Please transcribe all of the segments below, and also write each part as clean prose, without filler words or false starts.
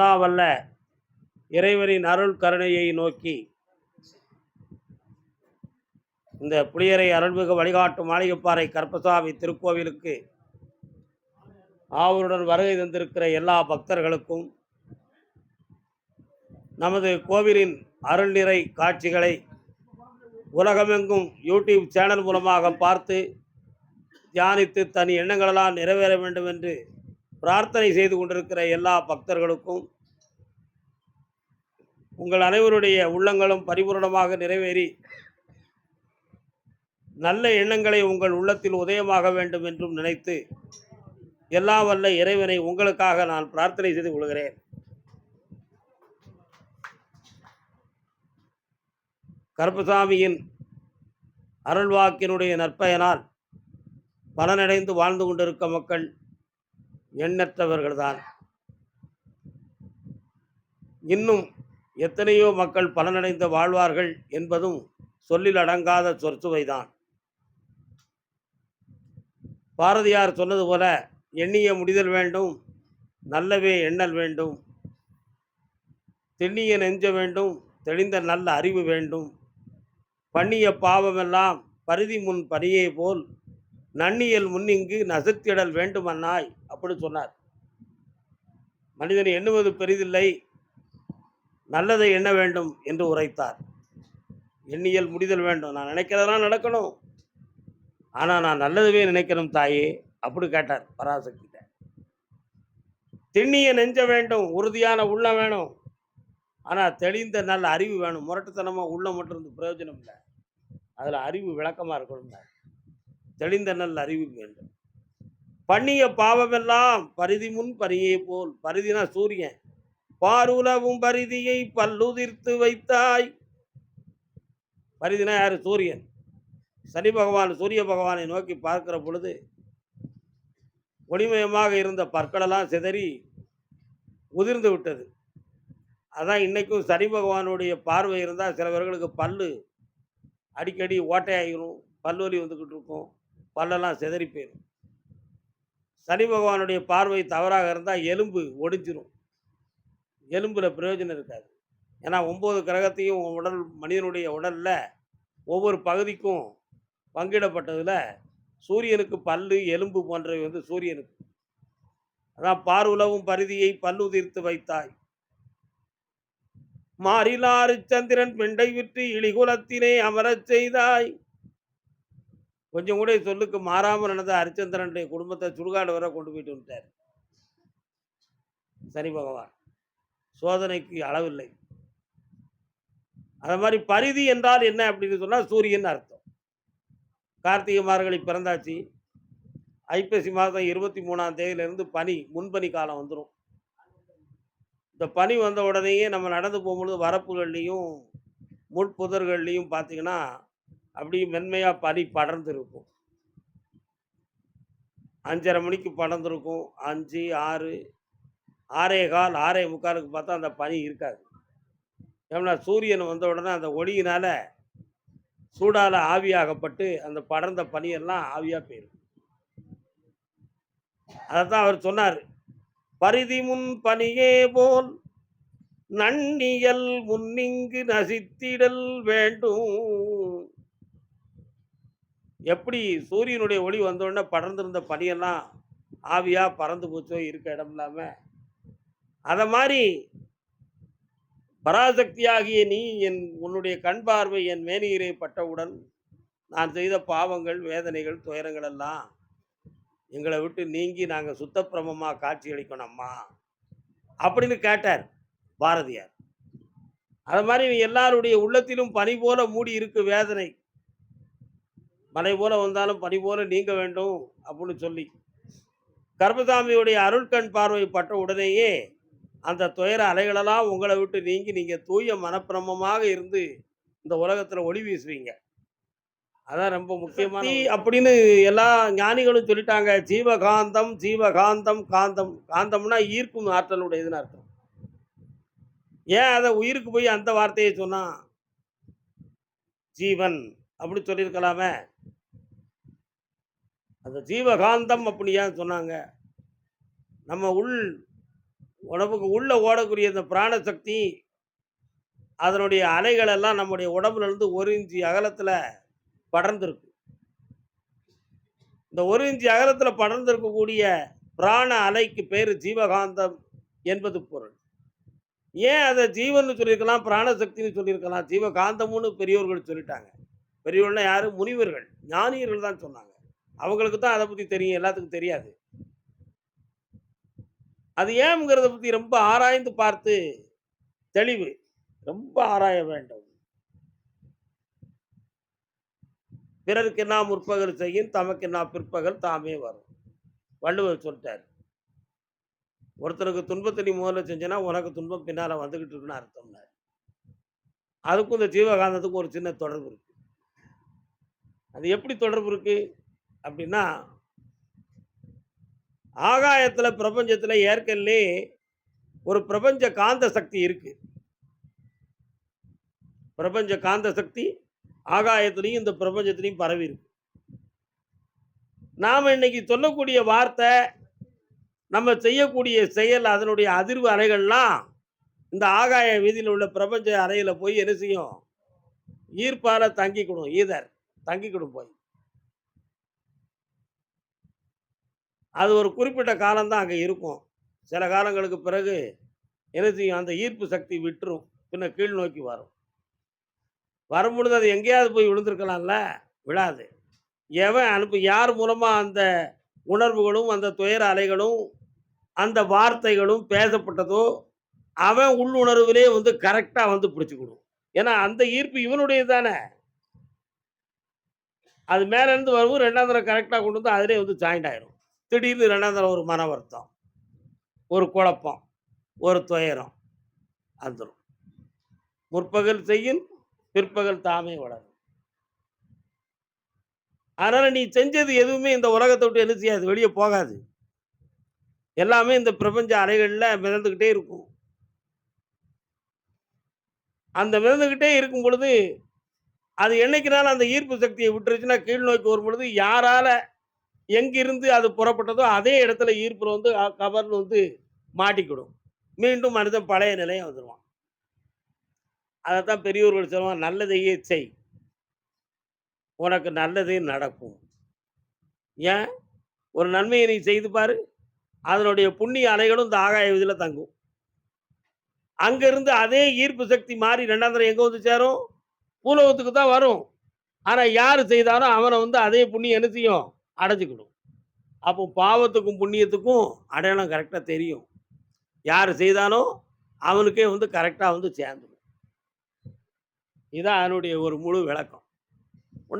வல்ல இறைவனின் அருள் கருணையை நோக்கி இந்த புளியரை அருள்மிகு வழிகாட்டும் மாளிகைப்பாறை கருப்பசாமி திருக்கோவிலுக்கு ஆவலுடன் வருகை தந்திருக்கிற எல்லா பக்தர்களுக்கும் நமது கோவிலின் அருள்நிறை காட்சிகளை உலகமெங்கும் யூடியூப் சேனல் மூலமாக பார்த்து தியானித்து தன் எண்ணங்களெல்லாம் நிறைவேற வேண்டும் என்று பிரார்த்தனை செய்து கொண்டிருக்கிற எல்லா பக்தர்களுக்கும் உங்கள் அனைவருடைய உள்ளங்களும் பரிபூர்ணமாக நிறைவேறி நல்ல எண்ணங்களை உங்கள் உள்ளத்தில் உதயமாக வேண்டும் என்றும் நினைத்து எல்லா வல்ல இறைவனை உங்களுக்காக நான் பிரார்த்தனை செய்து கொள்கிறேன். கருப்பசாமியின் அருள்வாக்கினுடைய நற்பயனால் பலனடைந்து வாழ்ந்து கொண்டிருக்க மக்கள் எண்ணற்றவர்கள்தான். இன்னும் எத்தனையோ மக்கள் பலனடைந்த வாழ்வார்கள் என்பதும் சொல்லில் அடங்காத சொற்சுவைதான். பாரதியார் சொன்னது போல, எண்ணிய முடிதல் வேண்டும், நல்லவே எண்ணல் வேண்டும், தெண்ணிய நெஞ்ச வேண்டும், தெளிந்த நல்ல அறிவு வேண்டும், பண்ணிய பாவமெல்லாம் பரிதி முன் பணியே போல் நன்னியல் முன்னிங்கு நசத்திடல் வேண்டும் அண்ணாய் அப்படி சொன்னார். மனிதன் எண்ணுவது பெரிதில்லை, நல்லதை எண்ண வேண்டும் என்று உரைத்தார். எண்ணியல் முடிதல் வேண்டும், நான் நினைக்கிறதெல்லாம் நடக்கணும், ஆனால் நான் நல்லதுவே நினைக்கணும் தாயே அப்படி கேட்டார் பராசக்திட்ட. திண்ணிய நெஞ்ச வேண்டும், உறுதியான உள்ளம் வேணும், ஆனால் தெளிந்த நல்ல அறிவு வேணும். முரட்டுத்தனமாக உள்ளம் மட்டும் இருந்து பிரயோஜனம் இல்லை, அதில் அறிவு விளக்கமாக இருக்கணும். தெளிந்த நல்ல அறிவு வேண்டும். பண்ணிய பாவமெல்லாம் பரிதி முன் பரியே போல், பரிதினா சூரியன், பாருலவும் பரிதியை பல்லுதிர்த்து வைத்தாய். பரிதினா யாரு? சூரியன். சனி பகவான் சூரிய பகவானை நோக்கி பார்க்கிற பொழுது ஒளிமயமாக இருந்த பற்களெல்லாம் சிதறி உதிர்ந்து விட்டது. அதான் இன்னைக்கும் சனி பகவானுடைய பார்வை இருந்தால் சிலவர்களுக்கு பல்லு அடிக்கடி ஓட்டையாகிடும், பல்வலி வந்துக்கிட்டு இருக்கும், பல்லெல்லாம் சிதறி போயிடும். சனி பகவானுடைய பார்வை தவறாக இருந்தால் எலும்பு ஒடிஞ்சிரும், எலும்பில் பிரயோஜனம் இருக்காது. ஏன்னா 9 கிரகத்தையும் உடல், மனிதனுடைய உடலில் ஒவ்வொரு பகுதிக்கும் பங்கிடப்பட்டதில் சூரியனுக்கு பல்லு எலும்பு போன்றவை வந்து சூரியனுக்கு. அதான் பாருலவும் பரிதியை பல்லுதிர்த்து வைத்தாய். மாறிலாறு சந்திரன் பெண்டை விட்டு இழிகுலத்தினை அமரச் செய்தாய். கொஞ்சம் கூட சொல்லுக்கு மாறாமல் நடந்த ஹரிச்சந்திரனுடைய குடும்பத்தை சுடுகாடு வரை கொண்டு போயிட்டு வந்துட்டார் சனி பகவான். சோதனைக்கு அளவில்லை. அது மாதிரி பரிதி என்றால் என்ன அப்படின்னு சொன்னால் சூரியன் அர்த்தம். கார்த்திகை மார்கழி பிறந்தாச்சு, ஐப்பசி மாதம் 23ஆம் தேதியிலிருந்து பனி, முன்பனி காலம் வந்துடும். இந்த பனி வந்த உடனேயே நம்ம நடந்து போகும்பொழுது வரப்புகள்லேயும் முட்புதர்கள்லேயும் பார்த்தீங்கன்னா அப்படி மென்மையாக பனி படர்ந்து இருக்கும். 5:30 மணிக்கு படர்ந்துருக்கும், 5, 6, 6:15, 6:45 பார்த்தா அந்த பனி இருக்காது. ஏன்னா சூரியன் வந்த உடனே அந்த ஒளியினால் சூடால் ஆவியாகப்பட்டு அந்த படர்ந்த பனியெல்லாம் ஆவியாக போயிடும். அதைத்தான் அவர் சொன்னார், பரிதி முன் பனியே போல் நன்னியல் முன்னிங்கு நசித்திடல் வேண்டும். எப்படி சூரியனுடைய ஒளி வந்தோடனே படர்ந்திருந்த பனியெல்லாம் ஆவியாக பறந்து போச்சோ இருக்க இடம் இல்லாமல், அதை மாதிரி பராசக்தியாகிய நீ உன்னுடைய கண் பார்வை என் மேனியிலே பட்டவுடன் நான் செய்த பாவங்கள், வேதனைகள், துயரங்கள் எல்லாம் எங்களை விட்டு நீங்கி நாங்கள் சுத்தப்பிரமமாக காட்சி அளிக்கணும்மா அப்படின்னு கேட்டார் பாரதியார். அது மாதிரி எல்லாருடைய உள்ளத்திலும் பனி போல மூடி இருக்கு வேதனை, மலை போல வந்தாலும் பனி போல நீங்க வேண்டும் அப்படின்னு சொல்லி கருப்பசாமியுடைய அருள்கண் பார்வை பட்ட உடனேயே அந்த துயர அலைகளெல்லாம் உங்களை விட்டு நீங்கி நீங்கள் தூய மனப்பிரமமாக இருந்து இந்த உலகத்தில் ஒளி வீசுவீங்க. அதான் ரொம்ப முக்கியமான அப்படின்னு எல்லா ஞானிகளும் சொல்லிட்டாங்க. ஜீவகாந்தம், ஜீவகாந்தம், காந்தம். காந்தம்னா ஈர்க்கும் ஆற்றலுடையதுன்னு அர்த்தம். ஏன் அதை உயிருக்கு போய் அந்த வார்த்தையை சொன்னா? ஜீவன் அப்படி சொல்லியிருக்கலாமே. அந்த ஜீவகாந்தம் அப்படி ஏன் சொன்னாங்க? நம்ம உடம்புக்கு உள்ள ஓடக்கூடிய இந்த பிராணசக்தி, அதனுடைய அலைகள் எல்லாம் நம்முடைய உடம்புல இருந்து 1 இன்ச் அகலத்துல படர்ந்திருக்கு. இந்த 1 இன்ச் அகலத்துல படர்ந்திருக்கக்கூடிய பிராண அலைக்கு பேரு ஜீவகாந்தம் என்பது பொருள். ஏன் அத ஜீவன்னு சொல்லியிருக்கலாம், பிராணசக்தின்னு சொல்லியிருக்கலாம். ஜீவகாந்தம்னு பெரியோர்கள் சொல்லிட்டாங்க. பெரியோர்கள்னா யாரு? முனிவர்கள், ஞானியர்கள் தான் சொன்னாங்க. அவங்களுக்கு தான் அத பத்தி தெரியும். எல்லாத்துக்கும் தெரியாது. அது ஏன்ங்கிறத பத்தி ரொம்ப ஆராய்ந்து பார்த்து தெளிவு. ரொம்ப ஆராய வேண்டும். பிறருக்கென்னா முற்பகல் செய்யின், தமக்கென்னா பிற்பகல் தாமே வரும். வள்ளுவர் சொல்ட்டாரு. ஒருத்தனுக்கு துன்பத்த நீ முதல்ல செஞ்சேன்னா, உனக்கு துன்பம் பின்னால வந்துகிட்டு இருக்குன்னு அர்த்தம்னாரு. அதுக்கும் இந்த ஜீவகாந்தத்துக்கும் ஒரு சின்ன தொடர்பு இருக்கு. அது எப்படி தொடர்பு இருக்கு? அப்படின்னா, ஆகாயத்துல, பிரபஞ்சத்துல ஏற்கனவே ஒரு பிரபஞ்ச காந்த சக்தி இருக்கு. பிரபஞ்ச காந்த சக்தி ஆகாயத்திலயும், இந்த பிரபஞ்சத்திலயும் பரவி இருக்கு. நாம இன்னைக்கு சொல்லக்கூடிய வார்த்தை, நம்ம செய்யக்கூடிய செயல், அதனுடைய அதிர்வு அலைகள்லாம் இந்த ஆகாய வீதியில உள்ள பிரபஞ்ச அறையில போய் என்ன செய்யும்? ஈர்ப்பால தங்கிக்கிடும். தங்கிக்கிடும் போய். அது ஒரு குறிப்பிட்ட காலம் தான் அங்க இருக்கும். சில காலங்களுக்கு பிறகு என்ன செய்யும்? அந்த ஈர்ப்பு சக்தி விட்டுரும். பின்ன கீழ் நோக்கி வரும். வரும்பொழுது அது எங்கேயாவது போய் விழுந்திருக்கலாம்ல? விழாது. யார் மூலமா அந்த உணர்வுகளும், அந்த துயர அலைகளும், அந்த வார்த்தைகளும் பேசப்பட்டதோ, அவன் உள்ளுணர்விலே வந்து கரெக்ட்டா வந்து பிடிச்சுக்கிடும். ஏன்னா, அந்த ஈர்ப்பு இவனுடையது தானே! அது மேலேருந்து வரும்போது 2ஆம் தடவ கரெக்ட்டா கொண்டு வந்து அதிலயே வந்து ஜாயிண்ட் ஆயிரும். திடீர்னு 2ஆம் தடவ ஒரு மன வருத்தம், ஒரு குழப்பம், ஒரு துயரம் வந்துரும். முற்பகல் செய்யின், பிற்பகல் தாமே வளரும். அதனால நீ செஞ்சது எதுவுமே இந்த உலகத்த விட்டு என்ன செய்யாது? வெளிய போகாது. எல்லாமே இந்த பிரபஞ்ச அலைகள்ல மிதந்துகிட்டே இருக்கும். அந்த மிதந்துகிட்டே இருக்கும் பொழுது, அது என்னைக்குனாலும் அந்த ஈர்ப்பு சக்திய விட்டுருச்சுன்னா, கீழ் நோக்கி வரும்பொழுது, யாரால எங்கிருந்து அது புறப்பட்டதோ, அதே இடத்துல ஈர்ப்புல வந்து கவர்ந்து வந்து மாட்டிக்கிடும். மீண்டும் மனிதன் பழைய நிலைய வந்துருவான். அதத்தான் பெரியோர்கள் சொல்லுவாங்க, "நல்லதையே செய். உனக்கு நல்லதே நடக்கும்." ஏன்? ஒரு நன்மையை நீ செய்து பாரு. அதனுடைய புண்ணிய அலைகளும் இந்த ஆகாய வீதியில தங்கும். அங்கிருந்து அதே ஈர்ப்பு சக்தி மாறி 2ஆம் தடவ எங்க வந்து சேரும்? பூலோகத்துக்கு தான் வரும். ஆனா யாரு செய்தாலும் அவன வந்து அதே புண்ணியம் என்ன செய்யும்? அடைஞ்சுக்கிடும். அப்போ பாவத்துக்கும், புண்ணியத்துக்கும் அடையாளம் கரெக்ட்டா தெரியும். யாரு செய்தானோ அவனுக்கே வந்து கரெக்ட்டா வந்து சேர்ந்துரும். இதான் அதனுடைய ஒரு முழு விளக்கம்.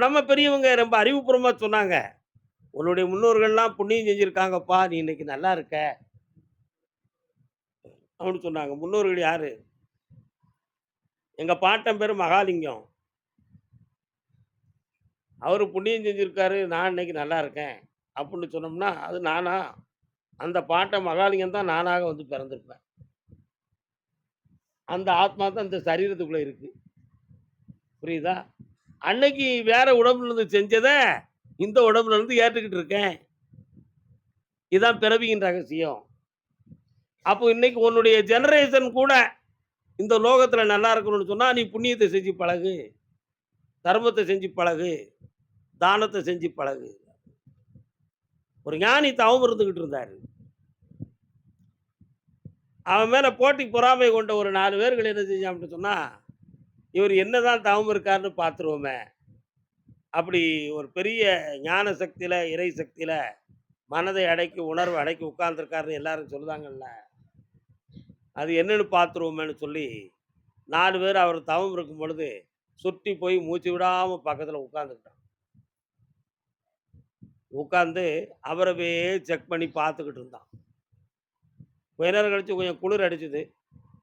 நம்ம பெரியவங்க ரொம்ப அறிவுபூர்வமா சொன்னாங்க. "உன்னுடைய முன்னோர்கள்லாம் புண்ணியம் செஞ்சிருக்காங்கப்பா. நீ இன்னைக்கு நல்லா இருக்க." அப்படின்னு சொன்னாங்க. முன்னோர்கள் யாரு? எங்க பாட்டன் பேரு மகாலிங்கம். அவரு புண்ணியம் செஞ்சிருக்காரு. நான் இன்னைக்கு நல்லா இருக்கேன். அப்படின்னு சொன்னோம்னா, அது நானா? அந்த பாட்டன் மகாலிங்கம் தான் நானாக வந்து பிறந்திருப்பேன். அந்த ஆத்மா தான் இந்த சரீரத்துக்குள்ள இருக்கு. புரியுதா? அன்னைக்கு வேற உடம்புல இருந்து செஞ்சத, இந்த உடம்புல இருந்து ஏற்றுக்கிட்டு இருக்கேன். இதான் பிறவியின் ரகசியம். அப்போ இன்னைக்கு உன்னுடைய ஜெனரேஷன் கூட இந்த லோகத்துல நல்லா இருக்கணும்னு சொன்னா, நீ புண்ணியத்த செஞ்சு பழகு. தர்மத்த செஞ்சு பழகு. தானத்த செஞ்சு பழகு. ஒரு ஞானி தவம் இருந்துகிட்டு இருந்தாரு. அவன் மேல போட்டி பொறாமை கொண்ட ஒரு 4 பேர்கள் என்ன செஞ்சான் அப்படின்னு சொன்னா, இவர் என்னதான் தவம் இருக்காருன்னு பார்த்துருவோமே. அப்படி ஒரு பெரிய ஞான சக்தியில, இறை சக்தியில மனதை அடக்கி, உணர்வை அடக்கி உட்கார்ந்துருக்காருன்னு எல்லாரும் சொல்லுதாங்கல்ல. அது என்னன்னு பார்த்துருவோமேன்னு சொல்லி 4 பேர் அவர் தவம் இருக்கும் பொழுது, சுற்றி போய் மூச்சு விடாம பக்கத்துல உட்கார்ந்துக்கிட்டான். உட்கார்ந்து அவரவே செக் பண்ணி பார்த்துக்கிட்டு இருந்தான். கொஞ்ச நேரம் கழிச்சு கொஞ்சம் குளிர் அடிச்சுது.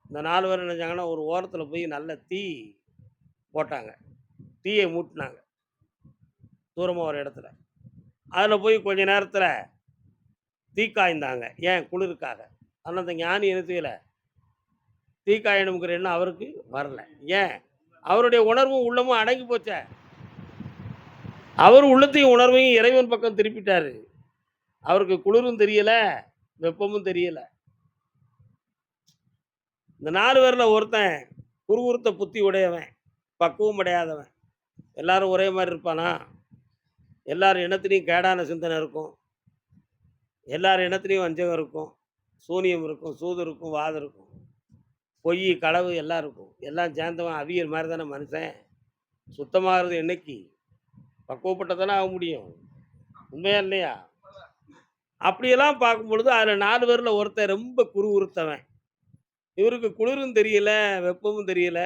இந்த 4 பேரும் என்ன செஞ்சாங்கன்னா, ஒரு ஓரத்துல போய் நல்ல தீ போட்டாங்க. தீய மூட்டுனாங்க. தூரமா ஒரு இடத்துல. அதுல போய் கொஞ்ச நேரத்துல தீக்காய்ந்தாங்க. ஏன்? குளிருக்காக. ஆனா அந்த ஞானி என்ன செய்யல? தீக்காயணுங்கிற எண்ணம் அவருக்கு வரல. ஏன்? அவருடைய உணர்வும் உள்ளமும் அடங்கி போச்சே. அவர் உள்ளத்தையும் உணர்வையும் இறைவன் பக்கம் திருப்பிட்டாரு. அவருக்கு குளிரும் தெரியல, வெப்பமும் தெரியல. இந்த 4 பேர்ல ஒருத்தன் குறுகுறுத்த புத்தி உடையவன், பக்குவம் அடையாதவன். எல்லாரும் ஒரே மாரி இருப்பானா? எல்லார் எண்ணத்திலயும் கேடான சிந்தனை இருக்கும். எல்லார் எண்ணத்திலயும் வஞ்சகம் இருக்கும். சூனியம் இருக்கும், சூது இருக்கும், வாது இருக்கும். பொய், களவு எல்லாம் இருக்கும். எல்லாம் சேர்ந்தவன் அவியல் மாரி தானே மனுஷன். சுத்தமாகறது என்னைக்கு? பக்குவப்பட்டா தானே ஆக முடியும். உண்மையா இல்லையா? அப்படியெல்லாம் பார்க்கும்பொழுது, அதில 4 பேர்ல ஒருத்தன் ரொம்ப குறுகுறுத்தவன். இவருக்கு குளிரும் தெரியல, வெப்பமும் தெரியல.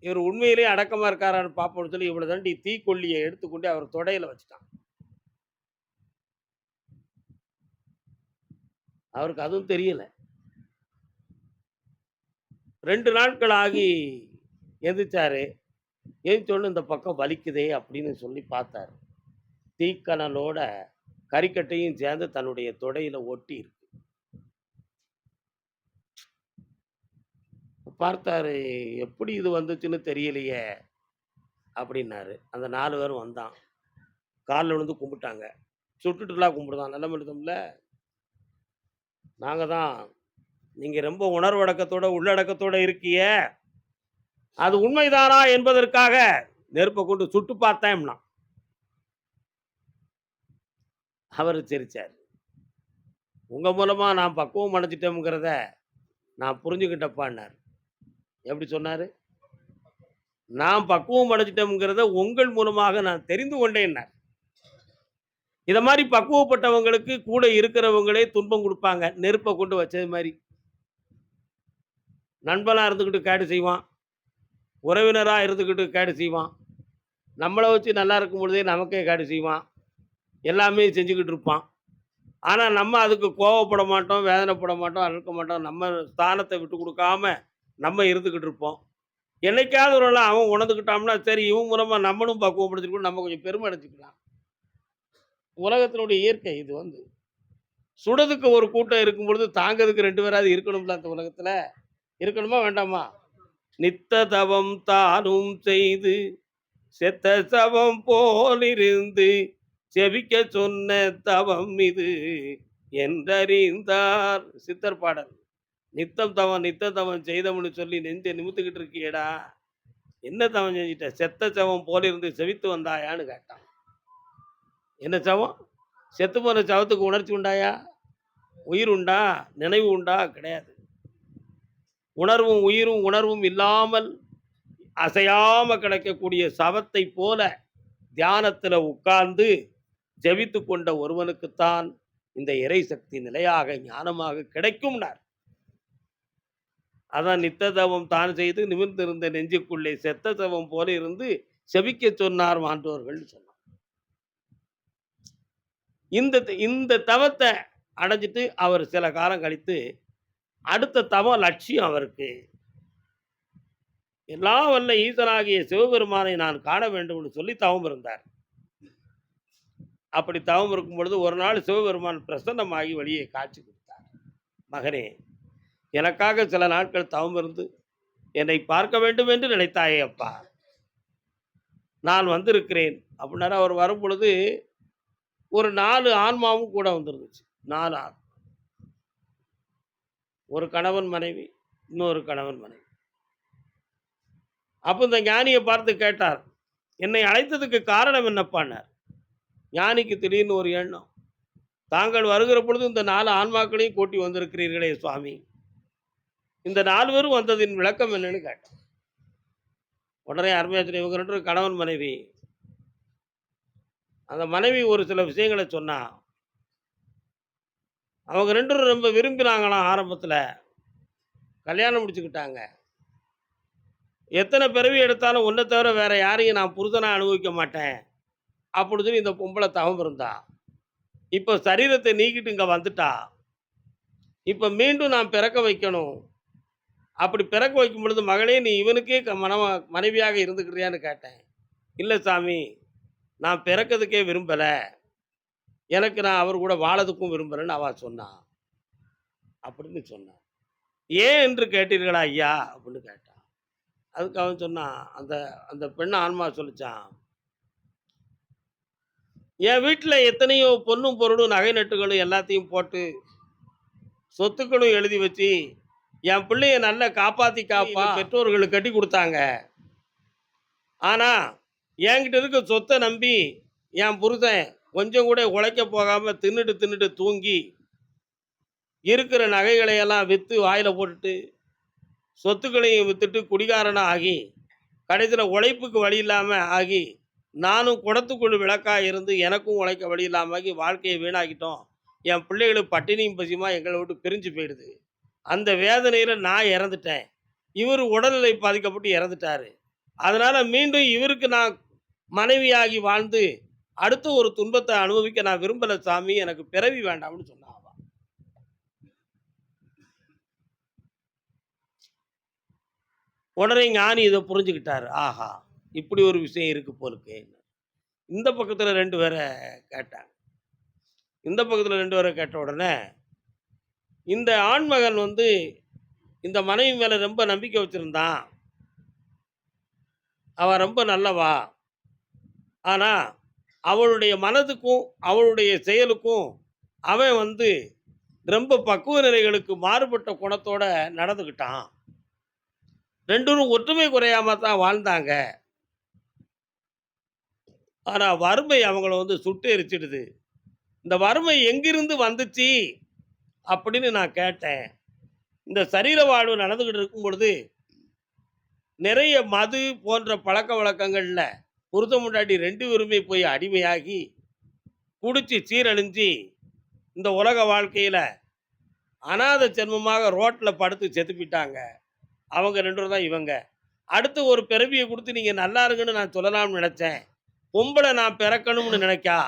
இவர் உண்மையிலேயே அடக்கமா இருக்காரான்னு பார்ப்போம்ன்னு சொல்லி, இவ்வளோ தாண்டி தீக்கொல்லிய எடுத்துக்கொண்டு அவர் தொடையில வச்சுட்டான். அவருக்கு அதுவும் தெரியல. 2 நாட்கள் ஆகி எந்திரிச்சாரு. எந்திரிச்சோனே இந்த பக்கம் வலிக்குதே அப்படின்னு சொல்லி பார்த்தாரு. தீக்கனலோட கரிக்கட்டையும் சேர்ந்து தன்னுடைய தொடையில ஒட்டி இருக்கு. பார்த்தாரு, எப்படி இது வந்துச்சுன்னு தெரியலையே அப்படின்னாரு. அந்த 4 பேரும் வந்தான். கால்ல விழுந்து கும்பிட்டாங்க. சுட்டுட்டுலாம் கும்பிடுதான். நல்ல மனிதன்ல. நாங்க தான். நீங்க ரொம்ப உணர்வடக்கத்தோட, உள்ளடக்கத்தோட இருக்கியே. அது உண்மைதானா என்பதற்காக நெருப்ப கொண்டு சுட்டு பார்த்தேம்னான். அவரு சிரிச்சாரு. உங்க மூலமா நான் பக்குவம் அடைஞ்சுட்டோம்ங்கிறத நான் புரிஞ்சுக்கிட்டப்பான்னாரு. எப்படி சொன்னாரு? நான் பக்குவம் அடைஞ்சுட்டோம்ங்கிறத உங்கள் மூலமாக நான் தெரிந்து கொண்டேன்னாரு. இத மாரி பக்குவப்பட்டவங்களுக்கு கூட இருக்கிறவங்களே துன்பம் குடுப்பாங்க. நெருப்ப கொண்டு வச்சது மாரி. நண்பனா இருந்துகிட்டு கேடு செய்வான். உறவினரா இருந்துகிட்டு கேடு செய்வான். நம்மள வச்சு நல்லா இருக்கும் பொழுதே நமக்கே கேடு செய்வான். எல்லாமே செஞ்சுக்கிட்டு இருப்பான். ஆனா, நம்ம அதுக்கு கோவப்பட மாட்டோம், வேதனைப்பட மாட்டோம், அழுக்க மாட்டோம். நம்ம ஸ்தானத்த விட்டு குடுக்காம நம்ம இருந்துகிட்டு இருப்போம். என்னைக்காவது ஒரு நாள் அவன் உணர்ந்துக்கிட்டான்னா, சரி இவன் மூலமா நம்மளும் பக்குவப்படுத்திருக்கோம். நம்ம கொஞ்சம் பெருமை அடைச்சுக்கலாம். உலகத்தினுடைய இயற்கை இது வந்து. சுடுறதுக்கு ஒரு கூட்டம் இருக்கும் பொழுது, தாங்கறதுக்கு 2 பேராவது இருக்கணும்ல அந்த உலகத்துல. இருக்கணுமா வேண்டாமா? நித்த தவம் தானும் செய்து செத்த சவம் போலிருந்து செவிக்க சொன்ன தவம் இது என்றறிந்தார். சித்தர் பாடல். நித்தம் தவம் நித்த தவம் செய்தவன்னு சொல்லி நெஞ்ச நிமித்துக்கிட்டு இருக்கியேடா, என்ன தவம் செஞ்சிட்ட? செத்த சவம் போலிருந்து செவித்து வந்தாயான்னு கேட்டான். என்ன சவம்? செத்து போன சவத்துக்கு உணர்ச்சி உண்டாயா? உயிர் உண்டா? நினைவு உண்டா? கிடையாது. உணர்வும் உயிரும் உணர்வும் இல்லாமல் அசையாம கிடக்கக்கூடிய சவத்தை போல தியானத்துல உட்கார்ந்து ஜெபித்துக் கொண்ட ஒருவனுக்குத்தான் இந்த இறை சக்தி நிலையாக ஞானமாக கிடைக்கும்னார். அதான் நித்த தவம் தான் செய்து நிமிர்ந்திருந்த நெஞ்சுக்குள்ளே செத்த தவம் போல இருந்து செபிக்க சொன்னார் மாண்டோர்கள் சொன்னார். இந்த இந்த தவத்தை அடைஞ்சிட்டு அவர் சில காலம் கழித்து அடுத்த தவ லட்சியம் அவருக்கு எல்லாம் வல்ல ஈசனாகிய சிவபெருமானை நான் காண வேண்டும் என்று சொல்லி தவம் இருந்தார். அப்படி தவம் இருக்கும் பொழுது ஒரு நாள் சிவபெருமான் பிரசன்னமாகி வெளியே காட்சி கொடுத்தார். மகனே, எனக்காக சில நாட்கள் தவம் இருந்து என்னை பார்க்க வேண்டும் என்று நினைத்தாயே அப்பா, நான் வந்திருக்கிறேன் அப்படின்னாரு. அவர் வரும் பொழுது ஒரு 4 ஆன்மாவும் கூட வந்துருந்துச்சு. 4 ஆன்மா. ஒரு கணவன் மனைவி, இன்னொரு கணவன் மனைவி. அப்ப இந்த ஞானியை பார்த்து கேட்டார், என்னை அழைத்ததுக்கு காரணம் என்னப்பான்னார். ஞானிக்கு திடீர்னு ஒரு எண்ணம், தாங்கள் வருகிற பொழுது இந்த 4 ஆன்மாக்களையும் கூட்டி வந்திருக்கிறீர்களே சுவாமி, இந்த 4 பேரும் வந்ததின் விளக்கம் என்னன்னு கேட்டார். உடனே அருமையாச்சரிய இவங்க 2 பேரும் கணவன் மனைவி. அந்த மனைவி ஒரு சில விஷயங்களை சொன்னா. அவங்க 2 பேரும் ரொம்ப விரும்பினாங்களாம் ஆரம்பத்துல. கல்யாணம் முடிச்சுக்கிட்டாங்க. எத்தனை பிறவி எடுத்தாலும் உன்னை தவிர வேற யாரையும் நான் புருஷனா அனுபவிக்க மாட்டேன் அப்படின்னு சொல்லி இந்த பொம்பளை தவம் இருந்தா. இப்ப சரீரத்தை நீக்கிட்டு இங்க வந்துட்டா. இப்ப மீண்டும் நான் பிறக்க வைக்கணும். அப்படி பிறக்க வைக்கும் பொழுது மகளே நீ இவனுக்கே மனைவியாக இருந்துக்கிறியான்னு கேட்டேன். இல்ல சாமி, நான் பிறக்கிறதுக்கே விரும்பல. எனக்கு நான் அவர் கூட வாழறதுக்கும் விரும்பலன்னு அவ சொன்னா. அப்படின்னு சொன்னான். ஏன் என்று கேட்டீர்களா ஐயா அப்படின்னு கேட்டான். அதுக்கு அவன் சொன்னான், அந்த அந்த பெண் ஆன்மா சொல்லிச்சான், என் வீட்டுல எத்தனையோ பொன்னும் பொருளும் நகை நட்டுகளும் எல்லாத்தையும் போட்டு சொத்துக்களும் எழுதி வச்சு என் பிள்ளைய நல்லா காப்பாத்தி காப்பா பெற்றோர்களுக்கு கட்டி குடுத்தாங்க. ஆனா, என்கிட்ட இருக்க சொத்த நம்பி, என் புருஷன் கொஞ்சம் கூட உழைக்க போகாம தின்னுட்டு, தின்னுட்டு தூங்கி, இருக்கிற நகைகளை எல்லாம் வித்து வாயில போட்டுட்டு, சொத்துக்களையும் வித்துட்டு குடிகாரனா ஆகி, கடைசியில உழைப்புக்கு வழி இல்லாம ஆகி, நானும் குடத்துக்குள் விளக்கா இருந்து எனக்கும் உழைக்க வழி இல்லாம ஆகி வாழ்க்கைய வீணாக்கிட்டோம். என் பிள்ளைகளும் பட்டினியும் பசியுமா எங்கள விட்டு பிரிஞ்சு போயிடுது. அந்த வேதனையில நான் இறந்துட்டேன். இவரு உடல்நிலை பாதிக்கப்பட்டு இறந்துட்டாரு. அதனால மீண்டும் இவருக்கு நான் மனைவியாகி வாழ்ந்து, அடுத்த ஒரு துன்பத்த அனுபவிக்க நான் விரும்பல சாமி. எனக்கு பிறவி வேண்டாம்னு சொன்னா அவ. உடனே ஞானி இத புரிஞ்சுக்கிட்டாரு. ஆஹா! இப்படி ஒரு விஷயம் இருக்கு போலுக்கே. இந்த பக்கத்துல 2 பேர கேட்டாங்க. இந்த பக்கத்துல 2 பேர கேட்ட உடனே, இந்த ஆண்மகன் வந்து இந்த மனைவி மேல ரொம்ப நம்பிக்கை வச்சிருந்தான். அவ ரொம்ப நல்லவா. ஆனா, அவளுடைய மனதுக்கும், அவளுடைய செயலுக்கும் அவன் வந்து ரொம்ப பக்குவ நிலைகளுக்கு மாறுபட்ட குணத்தோட நடந்துக்கிட்டான். 2 பேரும் ஒற்றுமை குறையாம தான் வாழ்ந்தாங்க. ஆனா, வறுமை அவங்கள வந்து சுட்டு எரிச்சிடுது. இந்த வறுமை எங்கிருந்து வந்துச்சு? அப்படின்னு நான் கேட்டேன். இந்த சரீர வாழ்வு நடந்துகிட்டு இருக்கும் பொழுது, நிறைய மது போன்ற பழக்கவழக்கங்கள்ல புருஷன், பொண்டாட்டி 2 பேருமே போய் அடிமையாகி, குடிச்சு சீரழிஞ்சு, இந்த உலக வாழ்க்கையில அநாத ஜென்மமாக ரோட்ல படுத்து செத்து போயிட்டாங்க. அவங்க 2 பேரும் தான் இவங்க. அடுத்து ஒரு பிறவிய குடுத்து நீங்க நல்லா இருங்கன்னு நான் சொல்லலாம்னு நெனச்சேன். பொம்பள நான் பிறக்கணும்னு நெனைக்கா,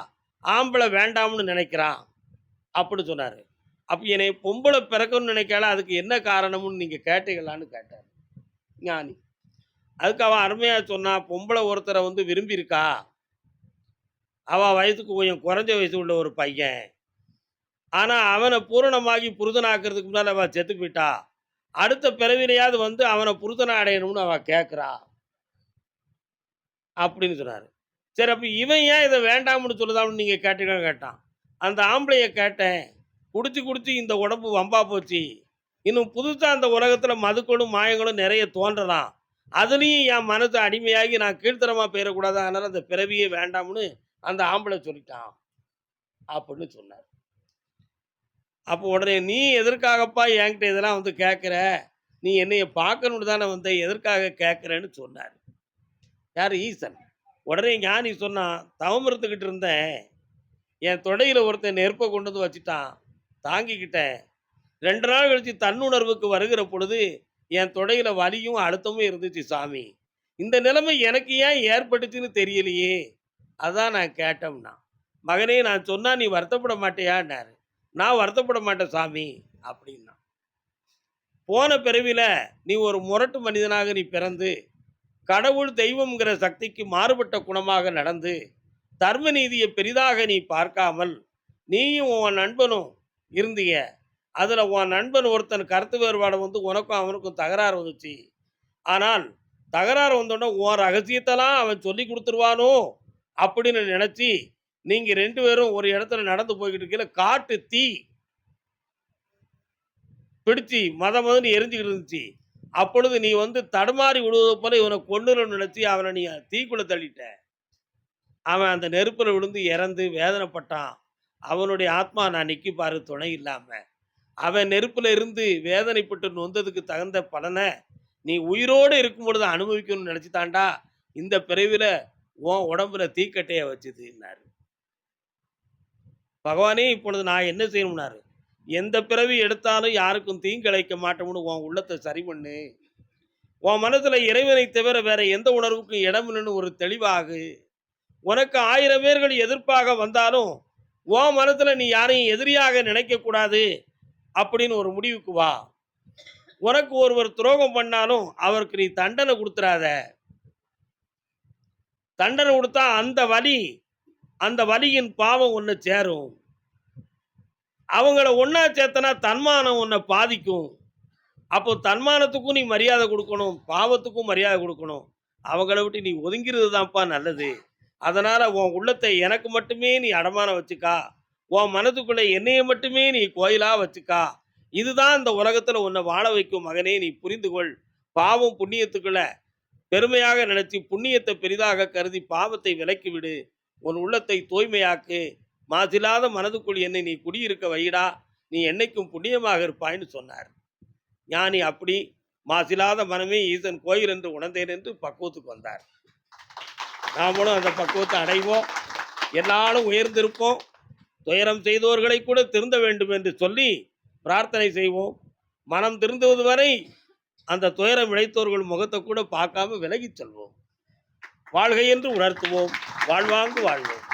ஆம்பள வேண்டாம்னு நெனைக்கிறான். அப்படின்னு சொன்னாரு. அப்ப என்னைய பொம்பள பிறக்கணும்னு நெனைக்காளா, அதுக்கு என்ன காரணம்னு நீங்க கேட்டீங்களான்னு கேட்டாரு ஞானி. அதுக்கு அவன் அருமையா சொன்னான். பொம்பள ஒருத்தர வந்து விரும்பியிருக்கா. அவ வயசுக்கு கொஞ்சம் குறைஞ்ச வயசு உள்ள ஒரு பையன். ஆனா அவன பூரணமாகி புருஷனாக்குறதுக்கு முன்னால அவ செத்து போயிட்டா. அடுத்த பிறவியிலயாவது வந்து அவன புருஷனா அடையணும்னு அவ கேட்கிறா. அப்படின்னு சொன்னாரு. சரி அப்ப இவன் ஏன் இத வேண்டாம்னு சொல்லுதாம்னு நீங்க கேட்டீங்களான்னு கேட்டான். அந்த ஆம்பளைய கேட்டேன். குடிச்சு, குடிச்சு இந்த உடம்பு வம்பா போச்சு. இன்னும் புதுசா அந்த உலகத்துல மதுக்களும், மாயங்களும் நெறைய தோன்றலாம். அதுலயும் என் மனசு அடிமையாகி நான் கீழ்த்தரமா போயிறக்கூடாது. அதனால அந்த பிறவியே வேண்டாம்னு அந்த ஆம்பளை சொல்லிட்டான். அப்படின்னு சொன்னார். அப்போ உடனே, "நீ எதற்காகப்பா என்கிட்ட இதெல்லாம் வந்து கேட்கிற? நீ என்னைய பார்க்கணும்னு தானே வந்த. எதற்காக கேட்கிறேன்னு" சொன்னாரு. யாரு? ஈசன். உடனே ஞானி சொன்னான், "தவம் இருந்துகிட்டு இருந்தேன். என் தொடையில ஒருத்தன் நெருப்ப கொண்டு வந்து வச்சுட்டான். தாங்கிக்கிட்டேன். 2 நாள் கழிச்சு தன்னுணர்வுக்கு வருகிற பொழுது, என் தொடையில வலியும், அழுத்தமும் இருந்துச்சு சாமி. இந்த நிலைமை எனக்கு ஏன் ஏற்பட்டுச்சுன்னு தெரியலையே. அதான் நான் கேட்டோம்னா. மகனே நான் சொன்னா நீ வருத்தப்பட மாட்டியான்னாரு. நான் வருத்தப்பட மாட்டேன் சாமி அப்படின்னா. போன பிறவில நீ ஒரு முரட்டு மனிதனாக நீ பிறந்து, கடவுள் தெய்வம்ங்கிற சக்திக்கு மாறுபட்ட குணமாக நடந்து, தர்ம நீதியை பெரிதாக நீ பார்க்காமல், நீயும் உன் நண்பனும் இருந்தீங்க. அதுல உன் நண்பன் ஒருத்தன் கருத்து வேறுபாடு வந்து உனக்கும் அவனுக்கும் தகராறு வந்துச்சு. ஆனால் தகராறு வந்தோடனே உன் ரகசியத்தெல்லாம் அவன் சொல்லி கொடுத்துருவானோ அப்படின்னு நினைச்சு நீங்க 2 பேரும் ஒரு இடத்துல நடந்து போய்கிட்டு இருக்கையில காட்டு தீ பிடிச்சு மதன்னு எரிஞ்சுக்கிட்டு இருந்துச்சு. அப்பொழுது நீ வந்து தடுமாறி விடுவது போல இவனை கொன்னுறன்னு நினைச்சு அவனை நீ தீக்குள்ள தள்ளிட்ட. அவன் அந்த நெருப்புல விழுந்து இறந்து வேதனைப்பட்டான். அவனுடைய ஆத்மா நான் நிக்கி பாரு துணை இல்லாம. அவன் நெருப்புல இருந்து வேதனைப்பட்டு நொந்ததுக்கு தகுந்த பலனை நீ உயிரோடு இருக்கும் பொழுது அனுபவிக்கணும்னு நினைச்சுதான்டா இந்த பிறவில உன் உடம்புல தீக்கட்டைய வச்சுதுன்னாரு. பகவானே இப்பொழுது நான் என்ன செய்யணும்னாரு. எந்த பிறவி எடுத்தாலும் யாருக்கும் தீங்கிழைக்க மாட்டோம்னு உன் உள்ளத்தை சரி பண்ணு. உன் மனசுல இறைவனை தவிர வேற எந்த உணர்வுக்கும் இடம் இல்லைன்னு ஒரு தெளிவாகு. உனக்கு 1000 பேர்கள் எதிர்ப்பாக வந்தாலும் உன் மனசுல நீ யாரையும் எதிரியாக நினைக்க கூடாது அப்படின்னு ஒரு முடிவுக்கு வா. உனக்கு ஒருவர் துரோகம் பண்ணாலும் அவருக்கு நீ தண்டனை கொடுத்துறாத. தண்டனை கொடுத்தா அந்த வலியின் பாவம் உன்னை சேரும். அவங்கள ஒண்ணா சேர்த்தனா தன்மானம் உன்னை பாதிக்கும். அப்போ தன்மானத்துக்கும் நீ மரியாதை கொடுக்கணும், பாவத்துக்கும் மரியாதை கொடுக்கணும். அவங்கள விட்டு நீ ஒதுங்கிறது தான்ப்பா நல்லது. அதனால உன் உள்ளத்தை எனக்கு மட்டுமே நீ அடமானம் வச்சுக்கா. உன் மனதுக்குள்ள என்னைய மட்டுமே நீ கோயிலா வச்சுக்கா. இதுதான் இந்த உலகத்துல உன்னை வாழ வைக்கும் மகனே, நீ புரிந்து கொள். பாவம் புண்ணியத்துக்குள்ள பெருமையாக நினைச்சு புண்ணியத்தை பெரிதாக கருதி பாவத்தை விலக்கி விடு. உன் உள்ளத்தை தூய்மையாக்கு. மாசில்லாத மனதுக்குள் என்னை நீ குடியிருக்க வைடா. நீ என்னைக்கும் புண்ணியமாக இருப்பாய்ன்னு சொன்னார். ஞானி அப்படி மாசில்லாத மனமே ஈசன் கோயில் என்று உணர்ந்தேன் என்று பக்குவத்துக்கு வந்தார். நாமளும் அந்த பக்குவத்தை அடைவோம். எல்லாரும் உயர்ந்திருப்போம். துயரம் செய்தோர்களை கூட திருந்த வேண்டும் என்று சொல்லி பிரார்த்தனை செய்வோம். மனம் திருந்துவது வரை அந்த துயரம் இழைத்தோர்கள் முகத்தை கூட பார்க்காம விலகிச் செல்வோம். வாழ்கை என்று உணர்த்துவோம். வாழ்வாங்கு வாழ்வோம்.